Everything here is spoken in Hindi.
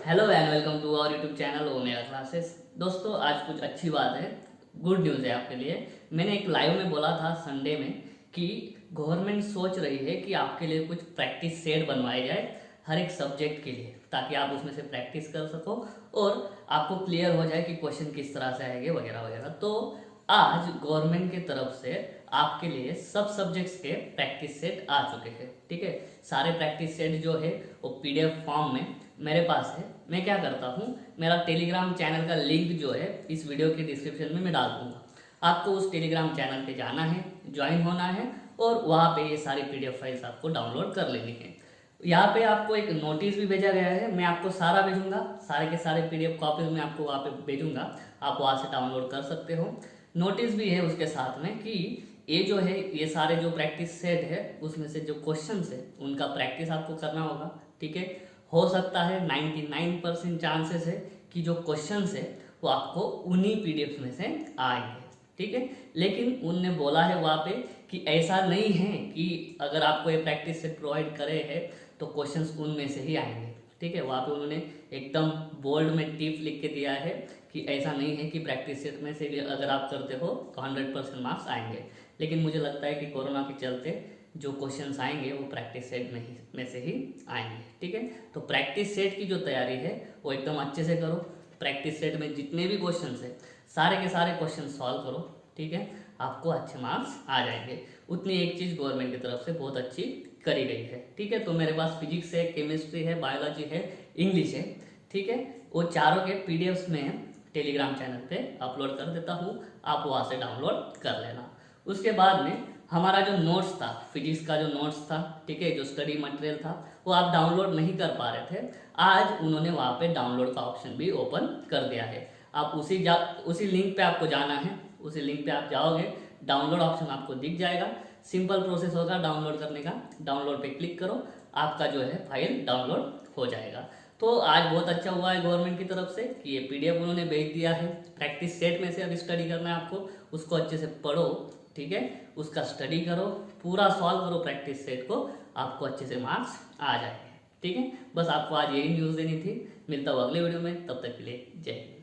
Hello and welcome to our YouTube channel ओ मेरा क्लासेस। दोस्तों आज कुछ अच्छी बात है, गुड न्यूज़ है आपके लिए। मैंने एक लाइव में बोला था संडे में कि गवर्नमेंट सोच रही है कि आपके लिए कुछ प्रैक्टिस सेट बनवाए जाए हर एक सब्जेक्ट के लिए, ताकि आप उसमें से प्रैक्टिस कर सको और आपको क्लियर हो जाए कि क्वेश्चन किस तरह से आएंगे वगैरह वगैरह। तो आज गवर्नमेंट की तरफ से आपके लिए सब सब्जेक्ट्स के प्रैक्टिस सेट आ चुके हैं। ठीक है, सारे प्रैक्टिस सेट जो है वो पीडीएफ फॉर्म में मेरे पास है। मैं क्या करता हूँ, मेरा टेलीग्राम चैनल का लिंक जो है इस वीडियो के डिस्क्रिप्शन में मैं डाल दूंगा। आपको उस टेलीग्राम चैनल पे जाना है, ज्वाइन होना है और वहाँ पे ये सारी पीडीएफ फाइल्स आपको डाउनलोड कर लेनी है। यहाँ पे आपको एक नोटिस भी भेजा गया है, मैं आपको सारा भेजूंगा, सारे के सारे पीडीएफ कॉपीज में आपको वहाँ पे भेजूंगा, आप वहाँ से डाउनलोड कर सकते हो। नोटिस भी है उसके साथ में कि ये जो है ये सारे जो प्रैक्टिस सेट है उसमें से जो क्वेश्चन है उनका प्रैक्टिस आपको करना होगा। ठीक है, हो सकता है 99% चांसेस है कि जो क्वेश्चंस है वो आपको उन्हीं पीडीएफ में से आएंगे। ठीक है, लेकिन उनने बोला है वहाँ पे कि ऐसा नहीं है कि अगर आपको ये प्रैक्टिस सेट प्रोवाइड करे है तो क्वेश्चंस उनमें से ही आएंगे। ठीक है, वहाँ पे उन्होंने एकदम बोल्ड में टिप लिख के दिया है कि ऐसा नहीं है कि प्रैक्टिस सेट में से भी अगर आप करते हो तो 100% मार्क्स आएंगे। लेकिन मुझे लगता है कि कोरोना के चलते जो क्वेश्चंस आएंगे वो प्रैक्टिस सेट में से ही आएंगे। ठीक है, तो प्रैक्टिस सेट की जो तैयारी है वो एकदम अच्छे से करो। प्रैक्टिस सेट में जितने भी क्वेश्चंस है सारे के सारे क्वेश्चन सॉल्व करो। ठीक है, आपको अच्छे मार्क्स आ जाएंगे। उतनी एक चीज़ गवर्नमेंट की तरफ से बहुत अच्छी करी गई है। ठीक है, तो मेरे पास फिजिक्स है, केमिस्ट्री है, बायोलॉजी है, इंग्लिश है। ठीक है, वो चारों के पीडीएफ्स में टेलीग्राम चैनल पे अपलोड कर देता हूँ, आप वहाँ से डाउनलोड कर लेना। उसके बाद में हमारा जो नोट्स था, फिजिक्स का जो नोट्स था, ठीक है, जो स्टडी मटेरियल था, वो आप डाउनलोड नहीं कर पा रहे थे। आज उन्होंने वहाँ पे डाउनलोड का ऑप्शन भी ओपन कर दिया है। आप उसी लिंक पे आपको जाना है, उसी लिंक पे आप जाओगे, डाउनलोड ऑप्शन आपको दिख जाएगा। सिंपल प्रोसेस होगा डाउनलोड करने का। डाउनलोड पे क्लिक करो, आपका जो है फाइल डाउनलोड हो जाएगा। तो आज बहुत अच्छा हुआ है गवर्नमेंट की तरफ से कि ये पीडीएफ उन्होंने भेज दिया है। प्रैक्टिस सेट में से अब स्टडी करना है आपको, उसको अच्छे से पढ़ो। ठीक है, उसका स्टडी करो, पूरा सॉल्व करो प्रैक्टिस सेट को, आपको अच्छे से मार्क्स आ जाएंगे। ठीक है, बस आपको आज यही न्यूज़ देनी थी। मिलता हूँ अगले वीडियो में, तब तक के लिए जय हिंद।